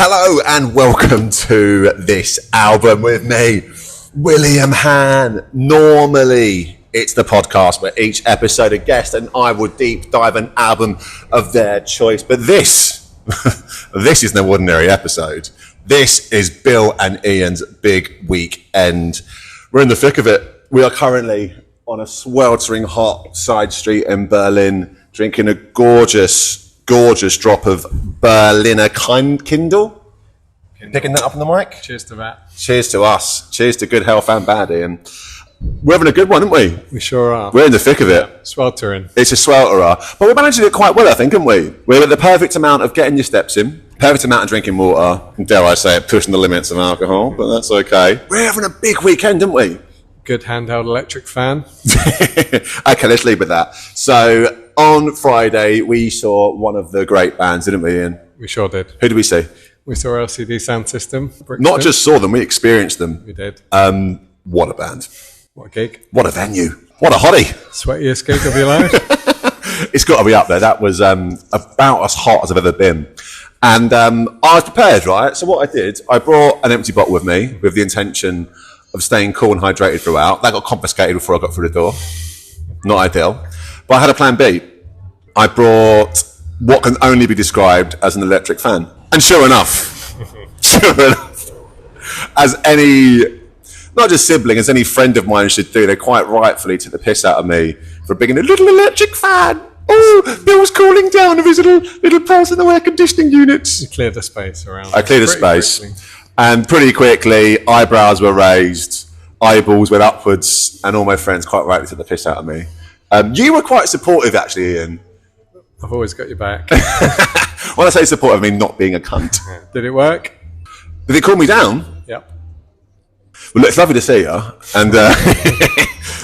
Hello and welcome to this album with me, William Han. Normally, it's the podcast where each episode a guest and I will deep dive an album of their choice. But this is no ordinary episode. This is Bill and Ian's big weekend. We're in the thick of it. We are currently on a sweltering hot side street in Berlin, drinking a gorgeous drop of Berliner Kindle. Picking that up on the mic? Cheers to that. Cheers to us. Cheers to good health and bad, Ian. We're having a good one, aren't we? We sure are. We're in the thick of it. Yeah, sweltering. It's a swelterer. But we managed to do it quite well, I think, haven't we? We're at the perfect amount of getting your steps in, perfect amount of drinking water, and dare I say it, pushing the limits of alcohol, but that's okay. We're having a big weekend, aren't we? Good handheld electric fan. Okay, let's leave with that. So, on Friday, we saw one of the great bands, didn't we, Ian? We sure did. Who did we see? We saw LCD Soundsystem. Brixton. Not just saw them, we experienced them. We did. What a band. What a gig. What a venue. What a hottie. Sweatiest gig of your life. It's got to be up there. That was about as hot as I've ever been. And I was prepared, right? So what I did, I brought an empty bottle with me with the intention of staying cool and hydrated throughout. That got confiscated before I got through the door. Not ideal. But I had a plan B. I brought what can only be described as an electric fan. And sure enough, as any, not just sibling, as any friend of mine should do, they quite rightfully took the piss out of me for being a little electric fan. Oh, Bill's cooling down of his little personal air conditioning units. You cleared the space around. I cleared the space. Quickly. And pretty quickly, eyebrows were raised, eyeballs went upwards, and all my friends quite rightly took the piss out of me. You were quite supportive, actually, Ian. I've always got your back. When I say supportive, I mean not being a cunt. Did it work? Did they call me down? Yep. Well, it's lovely to see you. And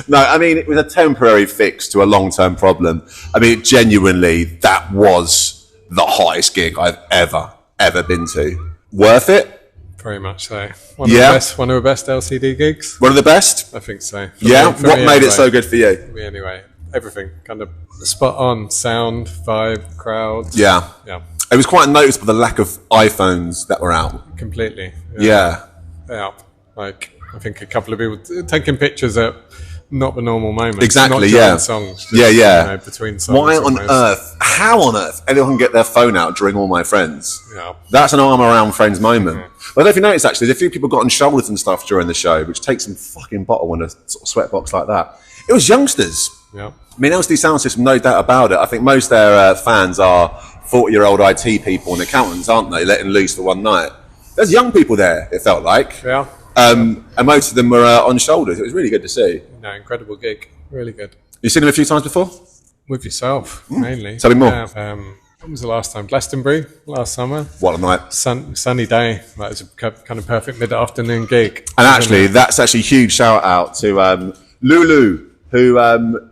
no, I mean, it was a temporary fix to a long-term problem. I mean, genuinely, that was the hottest gig I've ever been to. Worth it? Very much so. One of the best LCD gigs. One of the best? I think so. What made it so good for you? For me anyway. Everything. Kind of spot on. Sound, vibe, crowd. Yeah. It was quite noticeable the lack of iPhones that were out. Completely. Yeah. Like, I think a couple of people taking pictures at not the normal moment. Exactly, not during songs. Just, you know, between songs. Why on earth, how on earth, anyone can get their phone out during All My Friends? Yeah. That's an arm around friends moment. Yeah. But I don't know if you noticed, actually, a few people got on shoulders and stuff during the show, which takes some fucking bottle in a sort of sweatbox like that. It was youngsters. Yeah. I mean, LCD Soundsystem, no doubt about it. I think most of their fans are 40-year-old IT people and accountants, aren't they, letting loose for one night? There's young people there, it felt like. Yeah. And most of them were on shoulders. It was really good to see. No, incredible gig. Really good. You seen them a few times before? With yourself, mainly. Tell me more. Yeah, when was the last time? Glastonbury, last summer. What a night. Sunny day. That was a kind of perfect mid-afternoon gig. And actually, that's actually a huge shout-out to Lulu, who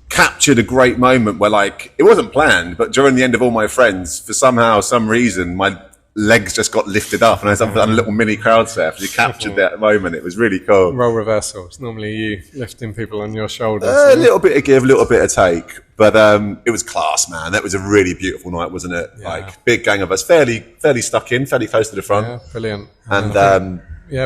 captured a great moment where, like, it wasn't planned, but during the end of All My Friends, for some reason, my legs just got lifted up and I was on a little mini crowd surf. You captured that moment. It was really cool. Role reversal. It's normally you lifting people on your shoulders. A little bit of give, a little bit of take. But it was class, man. That was a really beautiful night, wasn't it? Yeah. Like, big gang of us, fairly stuck in, fairly close to the front. Yeah, brilliant. And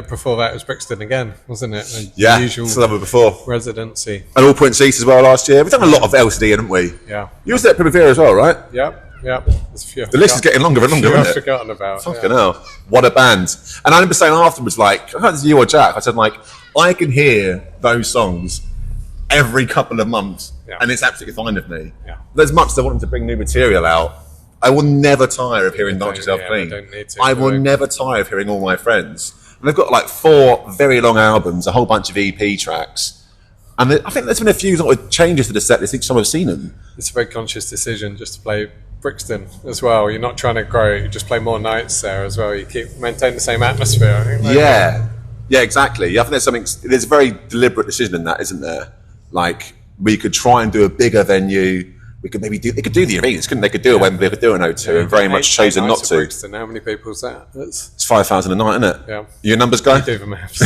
before that it was Brixton again, wasn't it? The usual summer before. Residency. And All Point Seats as well last year. We've done a lot of LCD, haven't we? Yeah. You was there at Primavera as well, right? Yep. The list is getting longer and longer, isn't it? I've forgotten about. Fucking hell. What a band. And I remember saying afterwards, like, I don't know if it's you or Jack, I said, like, I can hear those songs every couple of months and it's absolutely fine with me. Yeah. As much as I want them to bring new material out, I will never tire of hearing Knock Yourself Clean. I will never tire of hearing All My Friends. And they've got like 4 very long albums, a whole bunch of EP tracks. And I think there's been a few sort of changes to the set list each time I've seen them. It's a very conscious decision just to play Brixton as well. You're not trying to grow, you just play more nights there as well. You maintain the same atmosphere. I think yeah, exactly. I think there's a very deliberate decision in that, isn't there? Like, we could try and do a bigger venue. We could maybe they could do the arenas, couldn't they? They could do a Wembley, they could do an O2, and very much chosen not to. Brixton, how many people's that? It's 5,000 a night, isn't it? Yeah. You a numbers guy? You do the maths.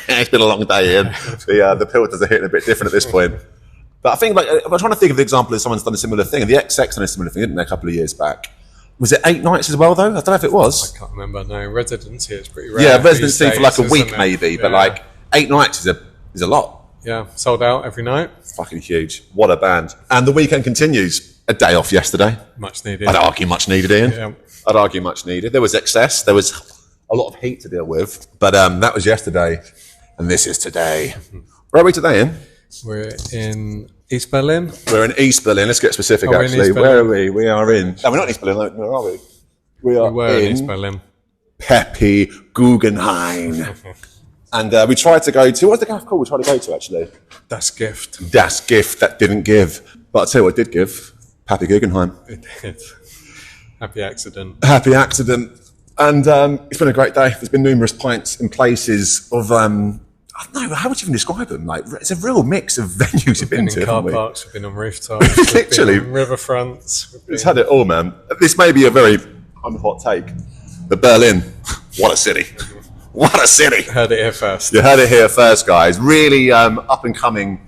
It's been a long day, Ian. The filters are hitting a bit different at this point. But I think, like, I'm trying to think of the example of someone's done a similar thing. The XX done a similar thing, didn't they, a couple of years back? Was it 8 nights as well, though? I don't know if it was. I can't remember. No, residency is pretty rare. Yeah, residency for like a States, week isn't it? maybe, but Yeah. like 8 nights is a lot. Yeah, sold out every night. Fucking huge. What a band. And the weekend continues. A day off yesterday. Much needed. I'd argue much nedded, Ian. Yeah. I'd argue much needed. There was excess. There was a lot of heat to deal with. But that was yesterday. And this is today. Where are we today, Ian? We're in East Berlin. We're in East Berlin. Let's get specific, we're in actually. East Where are Berlin. we? We are in... No, we're not in East Berlin. Where are we? We are We're in East in Berlin. Peppy Guggenheim. And we tried to go to... What's the gaff called we tried to go to, actually? Das Gift. Das Gift that didn't give. But I'll tell you what it did give. Peppy Guggenheim. It did. Happy accident. Happy accident. And it's been a great day. There's been numerous pints in places of... I don't know, how would you even describe them? Like, it's a real mix of venues we've been Been to, in car haven't we? parks, we've been on rooftops, we've Literally. been on riverfronts. We've It's been- had it all, man. This may be a very hot take. But Berlin, what a city. What a city. Heard it here first. You heard it here first, guys. Really up and coming,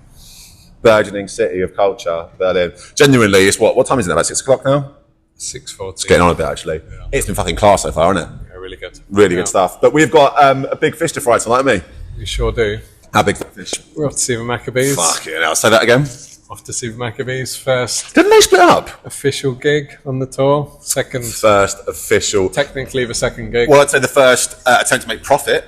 burgeoning city of culture, Berlin. Genuinely, it's what time is it now? About 6 o'clock now? 6:40. Getting on a bit, actually. It's been fucking class so far, hasn't it? Yeah, really good. Really Yeah, good stuff. But we've got a big fish to fry tonight, haven't we? We sure do. How big fish? We're off to see the Maccabees. Fuck it, I'll say that again. Off to see the Maccabees. First Didn't they split up? official gig on the tour. Second, First official. technically the second gig. Well, I'd say the first attempt to make profit.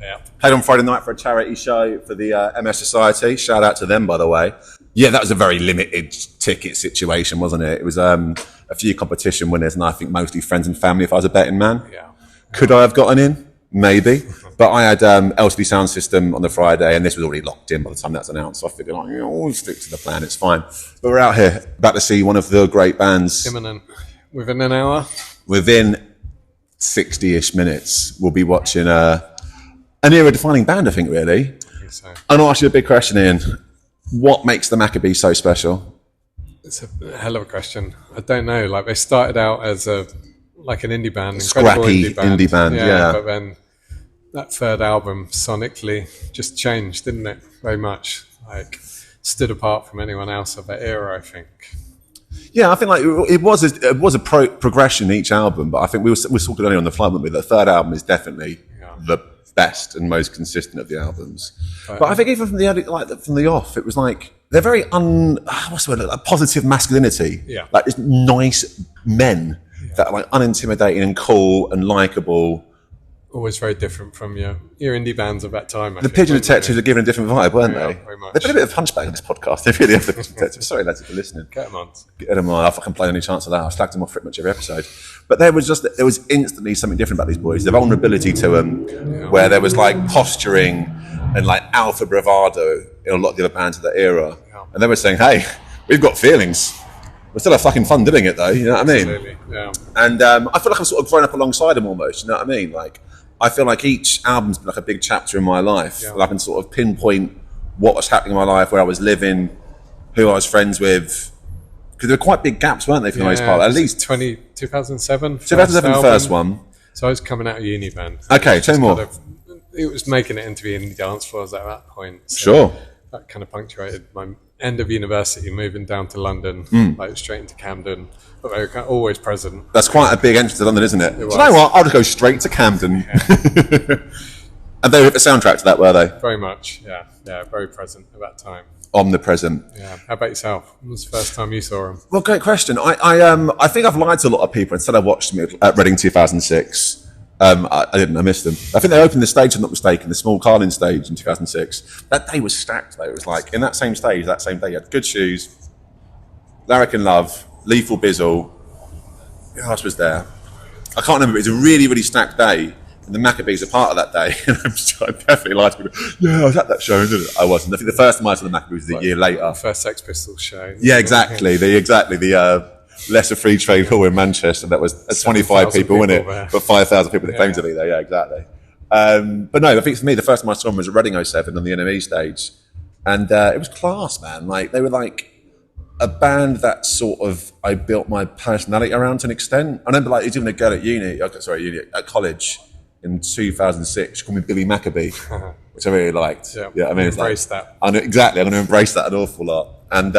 Yeah. Played on Friday night for a charity show for the MS Society. Shout out to them, by the way. Yeah, that was a very limited ticket situation, wasn't it? It was a few competition winners, and I think mostly friends and family, if I was a betting man. Yeah. Could I have gotten in? Maybe. But I had LCD Soundsystem on the Friday, and this was already locked in by the time that's announced. So I figured, we'll stick to the plan, it's fine. But we're out here, about to see one of the great bands. Imminent. Within an hour. Within 60-ish minutes, we'll be watching an era-defining band, I think, really. I think so. And I'll ask you a big question, Ian. What makes the Maccabees so special? It's a hell of a question. I don't know. Like they started out as an indie band, incredible Scrappy indie band, yeah. But then that third album sonically just changed, didn't it? Very much. Like stood apart from anyone else of that era, I think. Yeah, I think like it was a progression each album, but I think we were talking earlier on the flight, weren't we? The third album is definitely the best and most consistent of the albums. But I think even from the early, from the off, it was like they're very what's the word? Like positive masculinity. Yeah. Like it's nice men that are like unintimidating and cool and likable. Always very different from your indie bands of that time. The Pigeon Detectives are given a different vibe, weren't Yeah, they? very much. They've been a bit of a hunchback in this podcast. They really have. The Pigeon Detectives. Sorry, lads, if you're listening. Get them on. Get them on. I fucking play any chance of that. I've slagged them off pretty much every episode. But there was instantly something different about these boys. The vulnerability to them, where there was like posturing and like alpha bravado in a lot of the other bands of that era. Yeah. And they were saying, hey, we've got feelings. We're still having fucking fun doing it though, you know what I mean? Absolutely. Yeah. And I feel like I'm sort of grown up alongside them almost, you know what I mean? Like, I feel like each album's been like a big chapter in my life. Yeah. And I can sort of pinpoint what was happening in my life, where I was living, who I was friends with. Because there were quite big gaps, weren't they, for the most part? At least 2007. 2007, the first one. So I was coming out of uni band. Okay, tell me more. It was making it into the indie dance floors at that point. So Sure. That kind of punctuated my end of university, moving down to London, like straight into Camden. But they were kind of always present. That's quite a big entrance to London, isn't it? Do you was. know what? I'll just go straight to Camden. And they were the soundtrack to that, were they? Very much, yeah. Yeah, very present at that time. Omnipresent. Yeah. How about yourself? When was the first time you saw them? Well, great question. I think I've lied to a lot of people and said I watched them at Reading 2006. I didn't. I missed them. I think they opened the stage, if I'm not mistaken, the Small Carlin stage in 2006. That day was stacked, though. It was like, in that same stage, that same day, you had Good Shoes, Larrikin Love, Lethal Bizzle. Who else was there? I can't remember. It was a really, really stacked day. And the Maccabees are part of that day. And I definitely lied to people. Yeah, I was at that show, didn't I? I wasn't. I think the first time I saw the Maccabees was a year later. First Sex Pistols show. Yeah, exactly. The Lesser Free Trade Hall in Manchester. That was 25 people in it, there. but 5,000 people that claimed to be there. Yeah, exactly. But no, I think for me, the first time I saw them was at Reading 07 on the NME stage. And it was class, man. Like, they were like a band that sort of I built my personality around to an extent. I remember like, even a girl at at college in 2006, she called me Billy Maccabee, which I really liked. Yeah, I mean, embrace that. I know, exactly, I'm going to embrace that an awful lot. And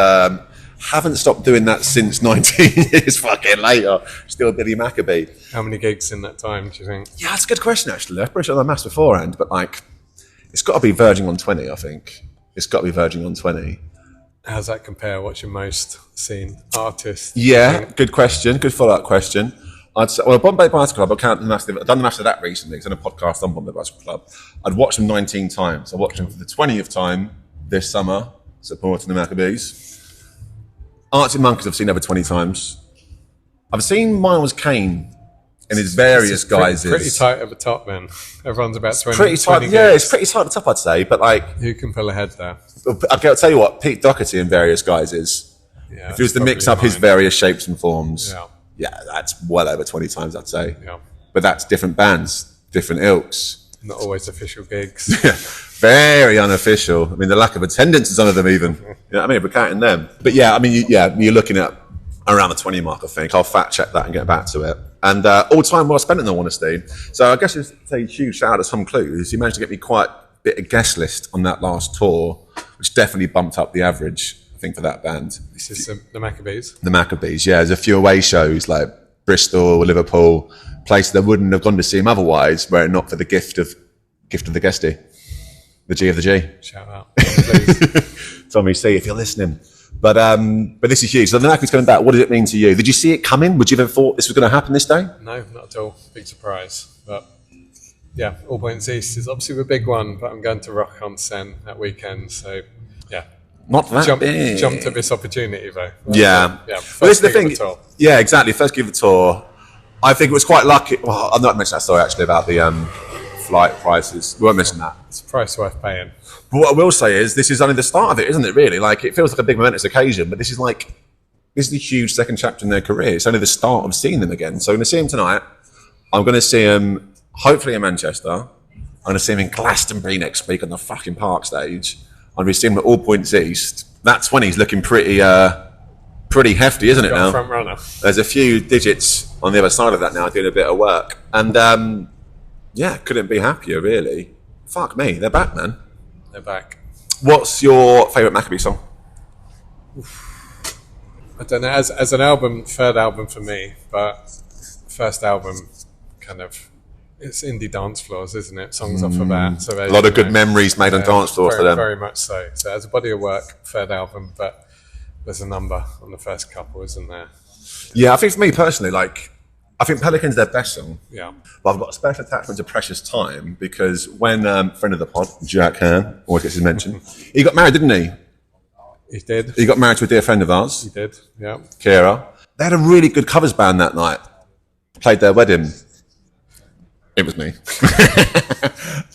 Haven't stopped doing that since 19 years fucking later. Still Billy Maccabee. How many gigs in that time, do you think? Yeah, that's a good question, actually. I've pretty sure the maths beforehand, but like, it's got to be verging on 20, I think. It's got to be verging on 20. How's that compare? What's your most seen artist? Yeah, good question. Good follow-up question. I'd say, well, Bombay Bicycle Club, I've done the maths of that recently. It's on a podcast on Bombay Bicycle Club. I'd watched them 19 times. I watched them for the 20th time this summer, supporting the Maccabees. Arctic Monkeys I've seen over 20 times. I've seen Miles Kane in his various guises. Pretty tight at the top then. Everyone's about 20. Pretty tight, 20 yeah, gigs. it's pretty tight at the top, I'd say. But like, Who can pull ahead there? I'll tell you what, Pete Doherty in various guises. Yeah, if he was to mix up his various shapes and forms, yeah, that's well over 20 times, I'd say. Yeah. But that's different bands, different ilks. Not always official gigs. Very unofficial. I mean, the lack of attendance is some of them even. You know what I mean? We're counting them. But yeah, I mean, you're looking at around the 20 mark, I think. I'll fact check that and get back to it. And all time well spent in all honesty. So I guess it's a huge shout out to Tom Clues. He managed to get me quite a bit of guest list on that last tour, which definitely bumped up the average, I think, for that band. This is the Maccabees? The Maccabees, yeah. There's a few away shows like Bristol, Liverpool, places that wouldn't have gone to see him otherwise were it not for the gift of the guestie. The G of the G. Shout out, please. Tommy C, if you're listening. But this is huge. So the Maccabees coming back, what did it mean to you? Did you see it coming? Would you have ever thought this was going to happen this day? No, not at all. Big surprise. But yeah, All Points East is obviously the big one, but I'm going to Rock on Sen that weekend. So yeah. Not that big. Jumped at this opportunity though. Yeah. Yeah. Well, this is the thing. Yeah, exactly. First gig of the tour. I think it was quite lucky. Well, I'm not mentioning that story actually about the flight prices. We won't mention that. It's a price worth paying. But what I will say is this is only the start of it, isn't it, really? Like, it feels like a big momentous occasion, but this is the huge second chapter in their career. It's only the start of seeing them again. So I'm going to see them tonight. I'm going to see them, hopefully, in Manchester. I'm going to see them in Glastonbury next week on the fucking Park stage. I'm going to see them at All Points East. That 20's looking pretty hefty, isn't it, now? Front runner. There's a few digits on the other side of that now doing a bit of work. And, yeah, couldn't be happier, really. Fuck me, they're back, man. They're back. What's your favourite Maccabee song? I don't know. As an album, third album for me, but first album, kind of, it's indie dance floors, isn't it? Songs off of that. So a lot of good memories made on dance floors for them. Very much so. So as a body of work, third album, but there's a number on the first couple, isn't there? Yeah, I think for me personally, I think Pelican's their best song. Yeah. But I've got a special attachment to Precious Time because when friend of the pod, Jack Hearn, always gets his mention, he got married, didn't he? He did. He got married to a dear friend of ours. He did, yeah. Kira. They had a really good covers band that night. Played their wedding. It was me.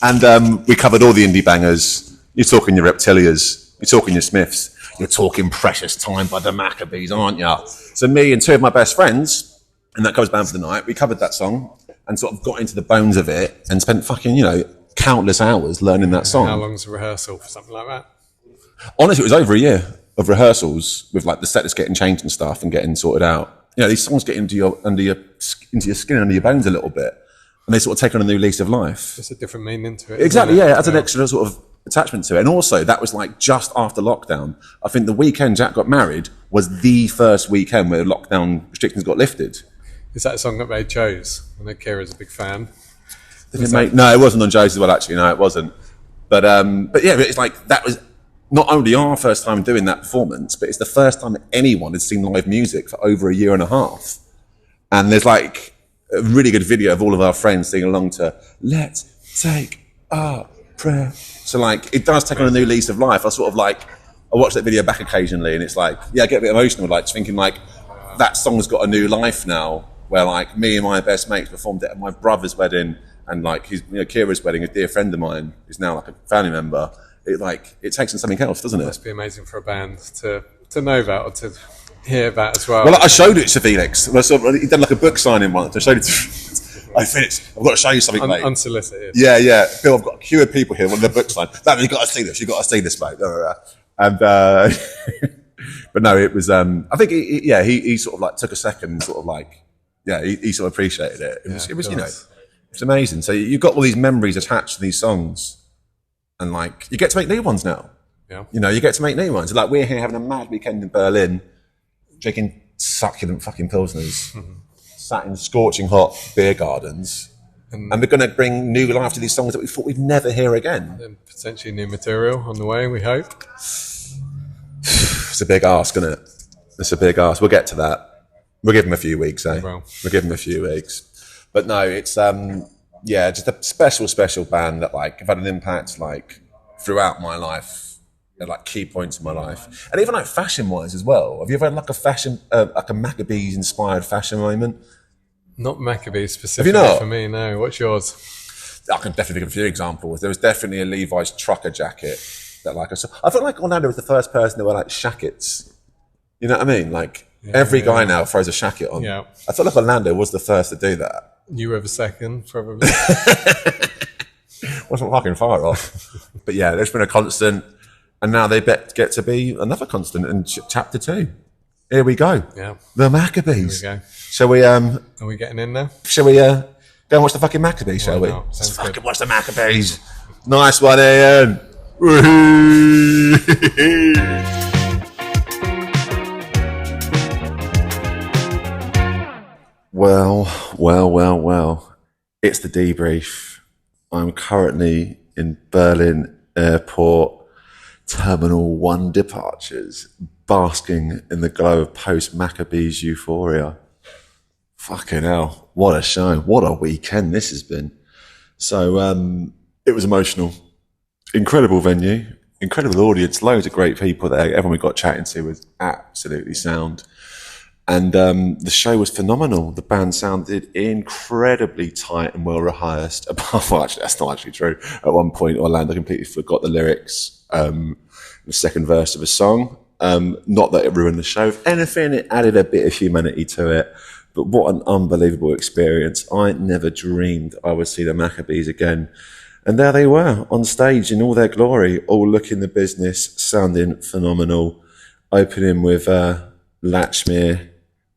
And we covered all the indie bangers. You're talking your Reptilias. You're talking your Smiths. You're talking Precious Time by the Maccabees, aren't you? So me and two of my best friends, and that covers band for the night, we covered that song and sort of got into the bones of it and spent fucking, countless hours learning that song. How long's a rehearsal for something like that? Honestly, it was over a year of rehearsals with the set list getting changed and stuff and getting sorted out. These songs get into your skin and under your bones a little bit, and they sort of take on a new lease of life. There's a different meaning to it. Exactly, yeah. It adds an extra sort of attachment to it. And also, that was just after lockdown. I think the weekend Jack got married was the first weekend where lockdown restrictions got lifted. Is that a song that they chose? I know Kira's a big fan. No, it wasn't on Joe's as well, actually. No, it wasn't. But yeah, it's that was not only our first time doing that performance, but it's the first time anyone had seen live music for over a year and a half. And there's a really good video of all of our friends singing along to Let's Take Our Prayer. So it does take on a new lease of life. I watch that video back occasionally and it's I get a bit emotional, thinking that song's got a new life now, where me and my best mates performed it at my brother's wedding, and his Kira's wedding, a dear friend of mine is now a family member. It takes on something else, doesn't it? It must be amazing for a band to know that or to hear that as well. Well, I showed it to Felix. He done a book signing once. I showed it to Felix, I've got to show you something, mate. Unsolicited. Yeah. Phil, I've got a queue of people here. One of the book signed. No, you've got to see this. You've got to see this, mate. And but no, it was. I think he sort of took a second, he sort of appreciated it. It was it's amazing. So you've got all these memories attached to these songs, and you get to make new ones now. Yeah. You get to make new ones. We're here having a mad weekend in Berlin, drinking succulent fucking pilsners, sat in scorching hot beer gardens, and we're going to bring new life to these songs that we thought we'd never hear again. And potentially new material on the way, we hope. It's a big ask, isn't it? It's a big ask. We'll get to that. We'll give them a few weeks, eh? Well. We'll give them a few weeks. But no, it's just a special band that like have had an impact like throughout my life at like key points in my life, and even like fashion wise as well. Have you ever had like a fashion like a Maccabees inspired fashion moment? Not Maccabees specifically for me. No. What's yours? I can definitely think of a few examples. There was definitely a Levi's trucker jacket that like I felt like Orlando was the first person that were like shackets. You know what I mean? Like every guy now throws a shacket on. Yeah. I felt like Orlando was the first to do that. You were the second, probably. Wasn't fucking far off. But yeah, there's been a constant, and now they get to be another constant in chapter 2. Here we go. Yeah. The Maccabees. Here we go. Shall we Are we getting in now? Shall we go and watch the fucking Maccabees, shall we? Let's fucking watch the Maccabees. Nice one, Ian. Well. It's the debrief. I'm currently in Berlin Airport, Terminal 1 departures, basking in the glow of post-Maccabees euphoria. Fucking hell, what a show. What a weekend this has been. So it was emotional. Incredible venue, incredible audience, loads of great people there. Everyone we got chatting to was absolutely sound. And the show was phenomenal. The band sounded incredibly tight and well rehearsed. Well, actually, that's not actually true. At one point, Orlando completely forgot the lyrics, the second verse of a song. Not that it ruined the show. If anything, it added a bit of humanity to it. But what an unbelievable experience. I never dreamed I would see the Maccabees again. And there they were, on stage in all their glory, all looking the business, sounding phenomenal. Opening with Latchmere.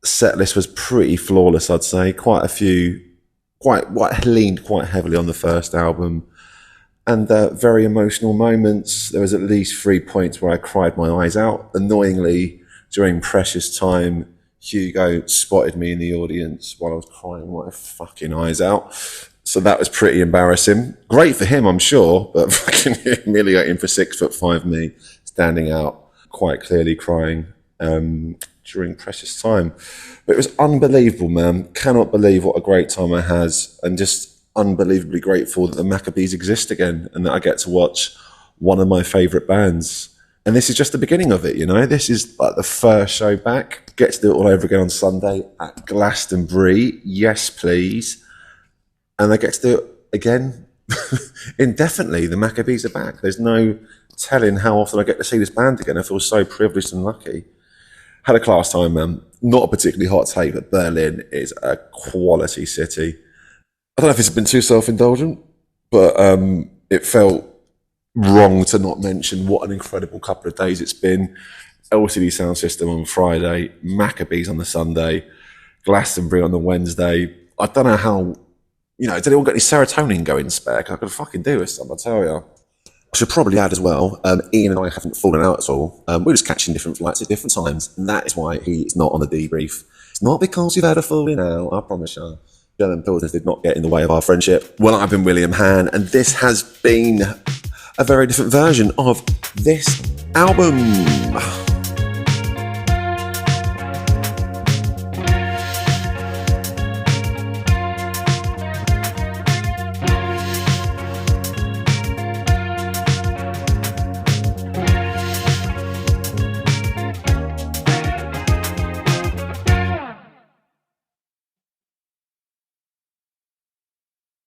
Set list was pretty flawless, I'd say. Quite a few, leaned quite heavily on the first album. And very emotional moments. There was at least 3 points where I cried my eyes out. Annoyingly, during Precious Time, Hugo spotted me in the audience while I was crying my fucking eyes out. So that was pretty embarrassing. Great for him, I'm sure, but fucking humiliating for 6'5" me, standing out, quite clearly crying during Precious Time. But it was unbelievable, man. Cannot believe what a great time I has, and just unbelievably grateful that the Maccabees exist again and that I get to watch one of my favourite bands. And this is just the beginning of it, you know. This is like the first show back. Get to do it all over again on Sunday at Glastonbury. Yes, please. And I get to do it again indefinitely. The Maccabees are back. There's no telling how often I get to see this band again. I feel so privileged and lucky. Had a class time, man. Not a particularly hot take, but Berlin is a quality city. I don't know if it's been too self-indulgent, but it felt wrong to not mention what an incredible couple of days it's been. LCD Soundsystem on Friday, Maccabees on the Sunday, Glastonbury on the Wednesday. I don't know how, did it all get any serotonin going spare? I could fucking do with some, I tell you. I should probably add as well, Ian and I haven't fallen out at all. We're just catching different flights at different times, and that is why he is not on the debrief. It's not because we've had a falling out, I promise you. German Pilsners did not get in the way of our friendship. Well, I've been William Hann, and this has been a very different version of this album.